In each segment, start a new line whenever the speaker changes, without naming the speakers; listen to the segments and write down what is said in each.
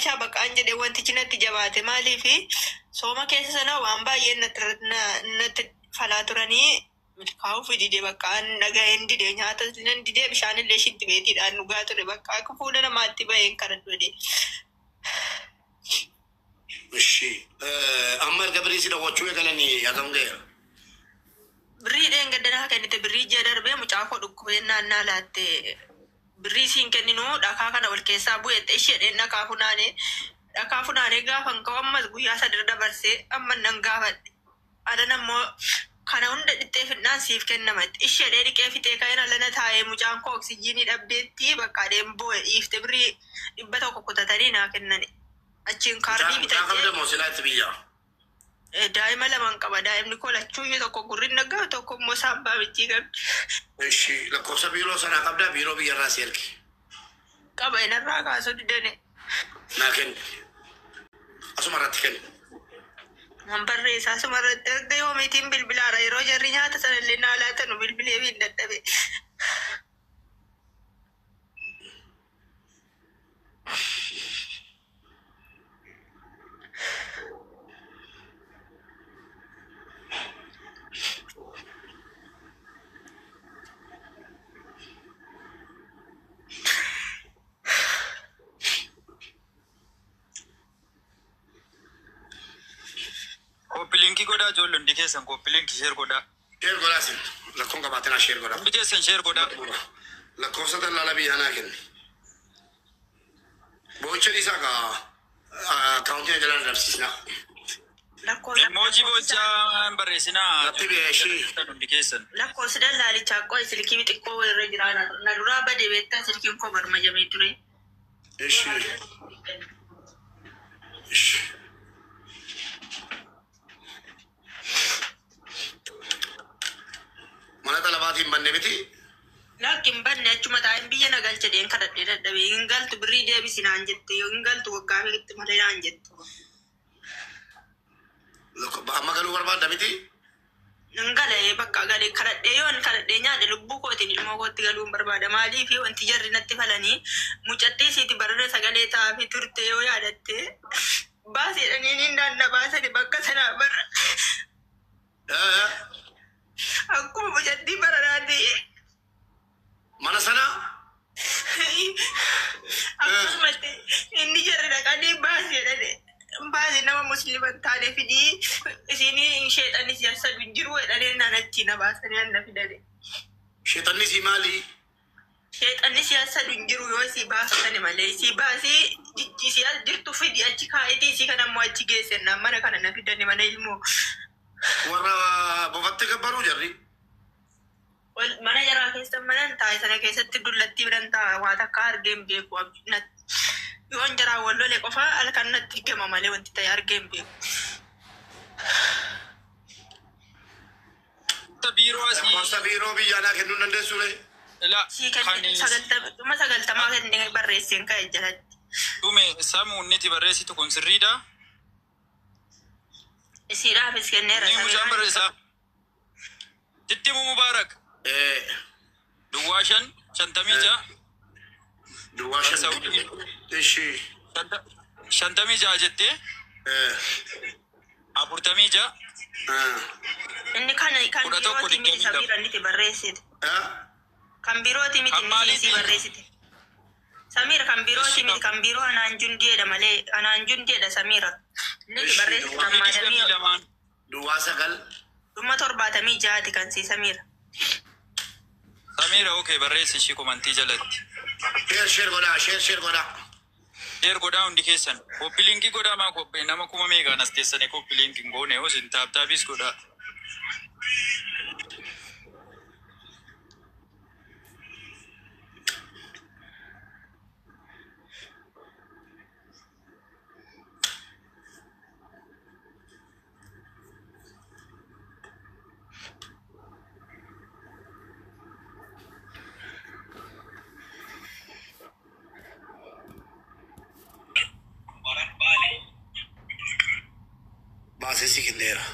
Aisha bakka an jedhe wantichi natti jabaate maaliifi sooma keessa sana waan baay'een natti falaa turanii milkaa'uuf dide bakka an dhaga'een dide nyaata nan dide bishaanillee shitti beetiidhaan dhugaa ture bakka akka fuula namaatti baheen kadhadhu dide.
እሺ አመር ገብሬ ሲደወቹ የገለኒ ያገምገ
Birrii deengaddanaa kennite birrii jee darbee mucaa koo dhukkubeenyaa naa laatte birrii siin kenninuu dhakaa kana wal keessaa bu'eette isheedheen dhakaa funaanee gaafan ka'u ammas guyyaa sadii dabarsee amma nan gaafadhe adan ammoo kana hunda dhixxeeffinnaan siif kennamatti isheedhee dhiqee fitee ka'een alana taa'ee mucaan koo oksijiinii dhabdeetti bakka adeem bu'e dhiifte birrii 100 kutatanii naa kennani achiin kaardii bitadhee daa'ima lamaan qaba daa'imni koo lachuu tokko gurri nagaa tokko immoo saabbaa bitii qabdi.
Eshi lakkoofsa biiroo sanaa qabdaa biiroo biyyarraa si ergi.
Qaba inarraa kaasuu didane.
Naa kenni. Asuma irratti kenni.
Nan barreessa asuma irratti erga yoomiitiin bilbilaara yeroo jarri nyaata sanallee naa laatanu bilbilee fi hin dadhabe.
Kopilinki goda jollo ndikesan kopilinki share goda.
Share goda sin lakkoon qabaatena share goda.
Ndikesan share goda.
Lakkoofsa dallala biyyaanaa kenni. Bocha isaa ka akaawuntii jala dabsisna.
Emoji bocha barreessina.
Latti beeshi.
Ndikesan.
Lakkoofsi dallaalichaa qoo silkii xiqqoo irra jira na duraa badee beektaa silkiin koo barmajamee ture.
Eshi. Eshi. Mana talabaatiin banne miti.
Laakiin banne achuma taa'een biyya nagalcha deen kadhadhee dadhabee hin galtu birrii deebisinaan jette yoo hin galtu waggaa itti malee naan jette.
Amma galuu barbaadda miti.
Nan galee bakka galee kadhadhee yoo hin kadhadhee nyaadhe lubbuu kootiin ilmoo kootti galuun barbaada maaliif wanti jarri natti falanii mucattee isiiti barre sagalee taa'afi turte yoo yaadatte baaseedhanii niin daanda baasani bakka sanaa barra. Akkuma mucattii baranaati.
Mana sana?
Akkasumatti inni jarri dhaqanii baaseedhane. Baasee nama musliiman taane fidii isinii sheexanni siyaasa jiru jedhanii naan achi na baasanii anna fidane.
Sheexanni si maali?
Sheexanni siyaasa jiru yoo si baasani malee si baasee si as jirtu fidi achi kaayetii si kan ammoo achi geessenna mana kana na fidani mana ilmoo.
Warra bofatte gabbaruu jarri?
Mana jaraa keessa manan taa'e sana keessatti dullatti biran ta'a waa takka argeen beeku yoon jaraa wallolee qofa halkan natti gama malee wanti ta'e argeen beeku.
Lakkoofsa biiroo biyyaanaa kennuu dandeessu lee?
Sii kenni 90 kennee barreesseen ka'e jalatti.
Dhume samuun niti barreessitu kun sirriidha?
Isiidhaafis kenneera.
Ni mucaan barreessaa. Tittimu Mubaarak. Duwwaa 56.
Duwwaa 56. Eshi.
56 jettee. 46.
Inni kan birooti miti Samiira niti barreessite. Kan birooti miti niti si barreessite. Samiira kan birooti miti kan biroo anaan jundeedha malee anaan jundeedha Samiira. Niti barreessite kan maadamii.
Duwwaa 9.
76 kan si Samiira.
Samiira okay barreessi ishii komantii jalatti.
Share goda.
Share goda hundi keessan. Koppilinkii goda maa koppee nama kuma meeqaan as teessanii koppilinkiin goone yoo isin taaptaapis goda.
Baasesi kenneera.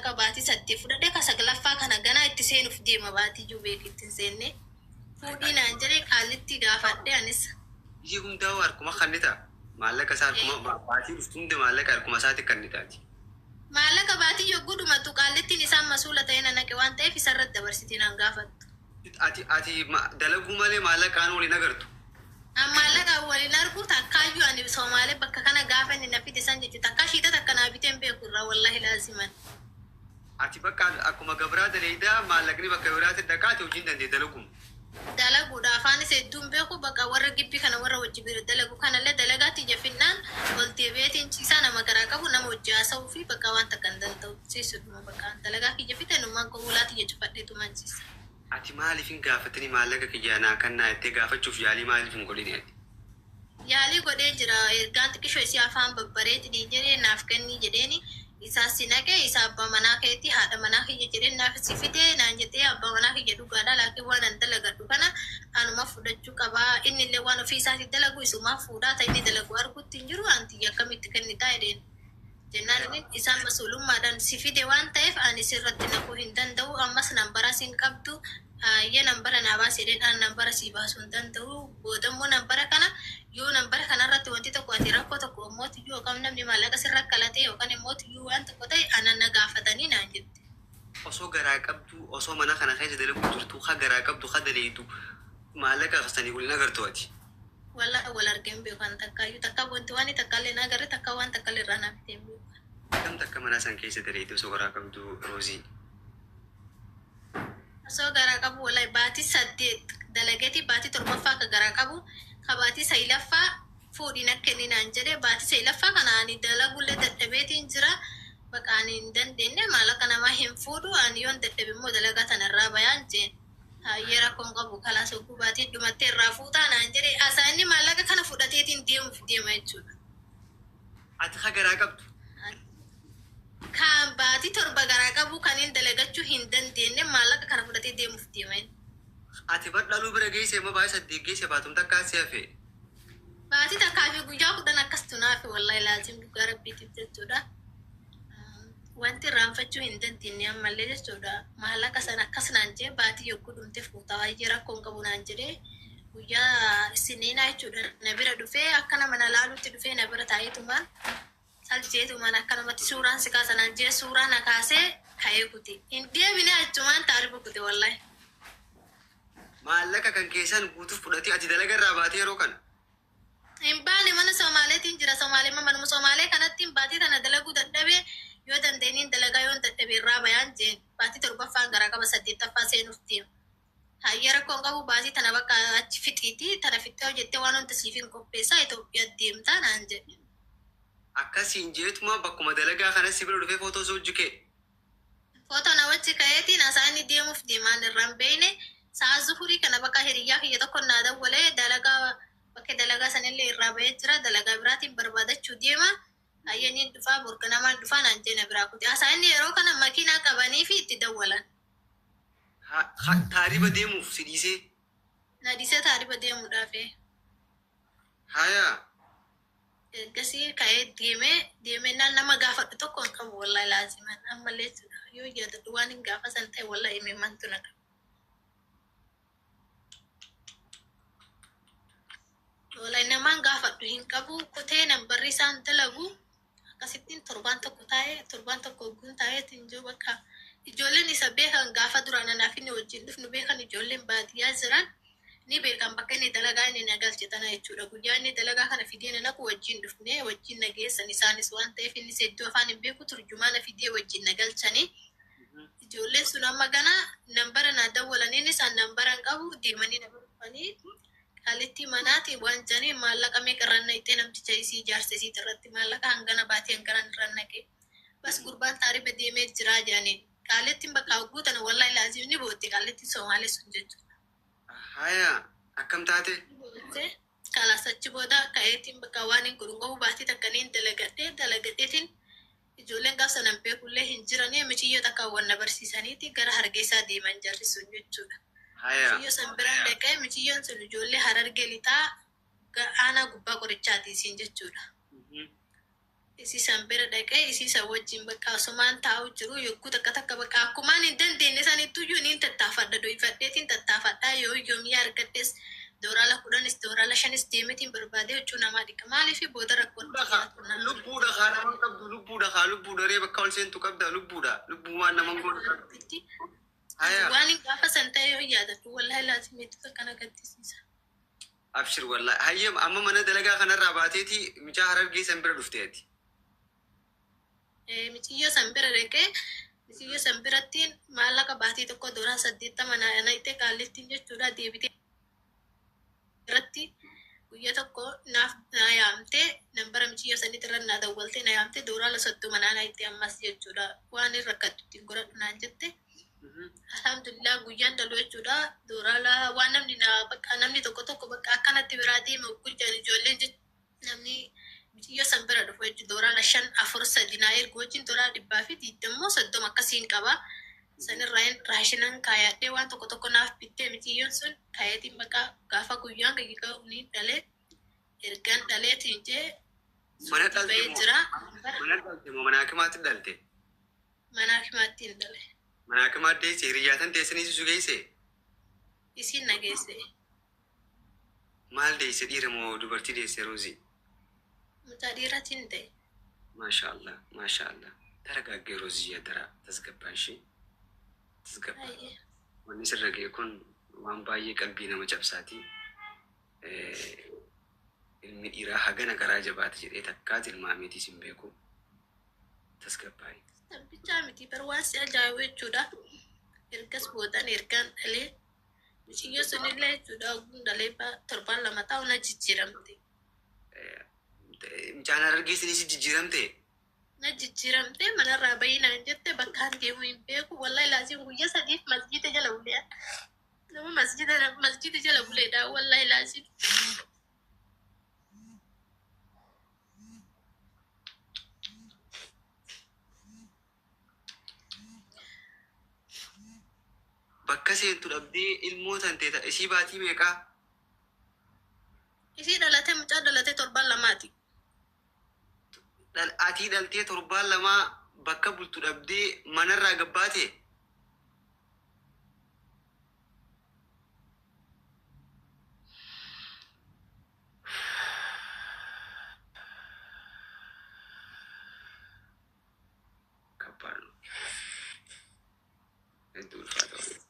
maallaqa baatii 8 fudhadhe ka saglaffaa kana ganaa itti seenuuf deema baatii jubee ittiin seenne fuudhii naan jedhee qaalitti gaafadhe anis.
Iji hundaa'u harkuma kannita. Maallaqa isaa harkuma baatii dhuftuunde maallaqa harkuma isaatti kannitaati.
Maallaqa baatii yogguu dhumatu qaalittiin isaan masuula ta'ee naqe waan ta'eef isarratti dabarsitii naan gaafattu.
Ati dalaguu malee maallaqaan waliin agartu.
Maallaqa waliin argu takkaayyuu ani Somaalee bakka kana gaafa inni nafiti isaan jechuudha. Takka shiita takka naa biteen beeku irraa wallahi laaziman.
Ati bakka akkuma gabraa daleedaa maallaqni bakka biraatti dhaqaate hojiin dandee dalaguun.
Dalaguudha afaanis hedduun beeku bakka warra gibbii kana warra wajji bira dalagu kanallee dalagaatti jafinnaan ol deebi'eetiin ciisaa nama garaa qabu nama hojii haasa'uu fi bakka waan takka hin danda'u siisudhuma bakka dalagaa kiyya fite nummaan qobulaatti jechu fadheetu manchiisa.
Ati maaliif hin gaafatanii maallaqa kiyyaanaa kan naa itti gaafachuuf yaalii maaliif hin godhine?
Yaalii godhee jira ergaan xiqqishoo isii afaan babbareedinii jedhee naaf kennii jedheeni isaa si naqee isa abbaa manaa keetti haadha manaa kiyya jedheen naaf si fidee naan jettee abbaa manaa kiyya dhugaadha laakiin waan an dalagadhu kana anuma fudhachuu qabaa inni illee waan ofii isaatti dalagu isumaa fuudhaa ta'e inni dalagu argutti hin jiru anti akkamitti kennitaa jedheen jennaan isaan masuulummaadhaan si fide waan ta'eef ani sirratti naquu hin danda'u ammas nambara siin qabdu ya nambara naa baasee dhaan nambara sii baasuu hin danda'u boodammoo nambara kana yoo nambara kanarratti wanti tokko ati rakkoo tokko mootiyyuu yookaan namni maallaqa sirra kalate yookaan mootiyyuu waan tokko ta'e ana na gaafatanii naan jette.
Osoo garaa qabdu osoo mana kana keessa dalagu turtu ha garaa qabdu ha daleetu maallaqa qasanii waliin agartu ati.
Wal argeen beekan takkaayyuu takka wanti waan takkaallee na agarre takka waan takkaallee irraa naaf ittiin beekan.
Kam takka mana san keessa daleetu osoo garaa qabdu Roozii.
Osoo garaa qabu wallahi baatii 8 dalageeti baatii 7ffaa ka garaa qabu ka baatii 9ffaa fuudhiin akka inni naan jedhe baatii 9ffaa kana ani dalagullee dadhabeetiin jira bakka ani hin dandeenye maallaqa namaa hin fuudhu ani yoon dadhabe immoo dalagaa tanarraa bayaan jeen hayyee rakkoon qabu kalaas hogguu baatii dhumattee irraa fuutaa naan jedhe asaa inni maallaqa kana fudhateetiin deemuuf deema jechuudha.
Ati ha garaa qabdu.
Kan baatii 7 garaa qabu kan hin dalagachuu hin dandeenye maallaqa kana fudhatee deemuuf deema.
Ati badhaluu bira geesse immoo baay'ee 8 geesse baatum takkaa si hafe.
Baatii takkaa fi guyyaa 10 akkas tunaafi wallahi laazim dhugaa rabbiitiif jechuudha. Wanti irraanfachuu hin dandeenye ammallee jechuudha. Maallaqa sana akkas naan jee baatii yogguu dhumte fuutaa baay'ee rakkoon qabu naan jedhee guyyaa isiniinaa jechuudha. Na bira dhufee akka nama na laalutti dhufee na bira taa'eetumaan saljeetumaan akka namatti suuraan si kaasanaan jee suuraa na kaasee ka'ee kuti. Hin deebine achumaan taarifu kuti wallahi.
Maallaqa kan keessan guutuuf fudhatee ati dalaga irraa baatee yeroo kana.
Hin baane mana Somaaleetiin jira Somaalee manuma Somaalee kanatti baatii tana dalaguu dadhabee yoo dandeenyiin dalagaa yoo dadhabee irraa bayaan jeen baatii 7ffaan garaa qaba 8ffaa seenuuf deema. Hayyee rakkoon qabu baatii tana bakka achi fixiiti tana fixee hojjettee waan hundi siif hin qopheessaa Itoophiyaa deemtaa naan jedhe.
Akkasiin jeetuma bakkuma dalagaa kanas si bira dhufee footoo soo hojjikee.
Footoo na wajji ka'eetiin asaa inni deemuuf deemaan irraan beeyne sa'a zuhurii kana bakka hiriyyaa kiyya tokko naa dawwalee dalagaa bakka dalagaa sanillee irraa bahee jira dalagaa biraatiin barbaadachuu deema. Hayyeen dhufaa borga namaan dhufaa naan jeena biraa kuti. Asaa inni yeroo kana makiinaa qabanii fi itti dawwalan.
Taariba deemuuf si dhiisee.
Na dhiisee taariba deemuudhaaf.
Hayaa.
Gasii ka'ee deemee nama gaafadhu tokko hin qabu wallahi laaziman ammallee yoo yaadadhu waan hin gaafasan ta'e wallahi himemantu na qabu. Wallahi namaan gaafadhu hin qabu kutee nambarri isaan dalagu akkasittiin torbaan tokko ogguun taa'eetiin jiru bakka ijoolleen isa beekan gaafa duraan anaaf inni wajjin dhufnu beekan ijoolleen baadiyyaa jiran ni beekan bakka inni dalagaa inni nagalchetana jechuudha. Guyyaa inni dalagaa kana fidee naqu wajjin dhufnee wajjin nageessan isaanis waan ta'eef inni seddoo afaan hin beeku turjumaana fidee wajjin nagalchanii ijoolleen sun amma gana nambara naa dawwalaniin isaan nambara hin qabu deemanii nama dhufanii qaalitti manaati waan janii maallaqa meeqarraan naqxee namticha isii ijaarsa isii irratti maallaqa hangana baatee hanganan irraan naqee bas gurbaan taariba deemee jiraa jedhanii qaalittiin bakka guutan wallahi laazimni bootti qaalittiin Somaalee sun jechuudha.
Hayaa akkam taate?
Kalasachi booda ka'eetiin bakka waan hin gurguruu baatii takkaniin dalagadheetiin ijoolleen gaaf sanan beekullee hin jiranii michiyyoo takka wanna barsiisaniiti gara Hargeysaa deeman jarri sun jechuudha. Michiyyoo san biraan dhaqee michiyyoon sun ijoollee Harargee lixaa aanaa gubbaa qorichaati isiin jechuudha.
isi sambira dhaqee isi isa wajjin bakka asumaan taa'u jiru yogguu takka bakka akkumaan hin dandeenye sanittu iyyuu niin tattaafadha doyfadheetiin tattaafadhaa yoo yoomii argadhes doorala 10 doorala 5 deemetiin barbaadee jechuu namaa dhiqa maaliif booda rakkoon
lubbuudha haa naman qabdu lubbuudha haa lubbuu daree bakka ol seentu qabda lubbuudha lubbuu waan naman godhu
waan hin gaafa san ta'e yoo yaadatu wallahi laazimiitti akkana gaddisiisa.
Abshir wallahi hayyam amma mana dalagaa kanarraa baateeti micaa Harargee san bira dhufteeti.
Miciyyo san bira dhaqee miciyyo san birattiin maallaqa baatii tokko dooraan 80 naayite qaallittiin jechuudha deebitee irratti guyyaa tokko naaf yaamtee nambara miciyyo sanitti irra naa dawwaltee na yaamtee dooraan 30 naayite ammas jechuudha waan irra rakkattutti godhadhu naan jette. Alhamdulillah guyyaan daluu jechuudha doorala waan namni tokko bakka akkanatti biraa deema gurjaan ijoolleen namni miciyyo san bira dhufu jechuudha doorala 5 4 3 naa ergu wajjin doorala 120 30 akkasiin qaba sanirraan raashinan kaayadhee waan tokko naaf bittee miciyyoon sun kaayatiin bakka gaafa guyyaan gaggiga'u ni dhalee ergaan dhaleetiin jee
mana dhalte moo mana hakimaatti dhalte?
Mana hakimaatti hin dhalee.
Mana hakimaatti deesse hiriyaatan teessanii su geesse?
Isin na geesse.
Maal deesse dhiira moo dubartii deesse Roozii?
Mucaa dhiiratiin ta'e. Maashaallah. Daragaggee Roozii adara tasgabbaan ishee. Tasgabbaa. Wanni sirra ga'e kun waan baay'ee qalbii nama cabsaati. Ilmi dhiiraa hagana garaa jabaate jedhee takkaat ilmaameetiis hin beeku. Tasgabbaa. Bichaa miti bar waan si ajaa'ibu jechuudha. Ergas boodan ergaan dhalee miciyyo sunillee jechuudha oguun dhalee 7 ta'u na jijjiiramte.
Micaan Harargee sinis jijjiiramte?
Na jijjiiramte manarraa bayinaan jette bakkaan deemu hin beeku wallahi laasiin guyyaa 3 masjida jala bulee nama masjida jala buleedha wallahi laasiin.
Bakka seentu dhabdee ilmootan teeta isii baatii meeqaa?
Isii dhalatee mucaa dhalatee 7
Atii dhaltee 7 bakka bultu dhabdee manarraa gabbaate? Kabbaanu. Hedduu ulfaata waliin.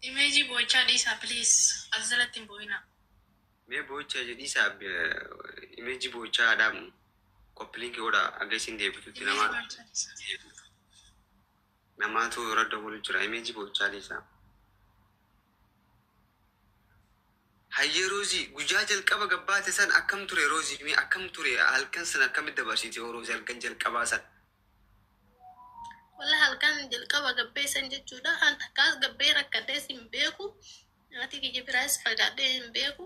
Imeejii bochaa dhiisaa please asirratti hin boo'ina.
Mee bochaa jedhiisaa imeejii bochaa adaamu koppiliinki godha agasiin deebitutti namaatu radda waliin jira imeejii bochaa dhiisaa. Hayyee Roozii guyyaa jalqaba gabbaate san akkam ture Roozii mee akkam ture halkan san akkamitti dabarsite Roozii halkan jalqabaa san?
Wallahi halkan jalqaba gabbeessan jechuudha. An takkaas gabbee rakkadhee hin beeku. Nyaati kiyya biraas fagaadhee hin beeku.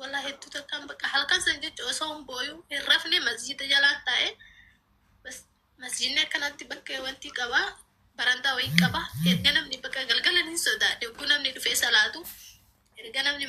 Wallahi hedduu takkaan bakka halkan san jechuudha osoo hin booyu hin rafne masjida jalaan taa'e. Masjidni akkanatti bakka wanti qaba barandaa wayii qaba. Erga namni bakka galgala ni sodaadhe. Oguu namni dhufee salaatu erga namni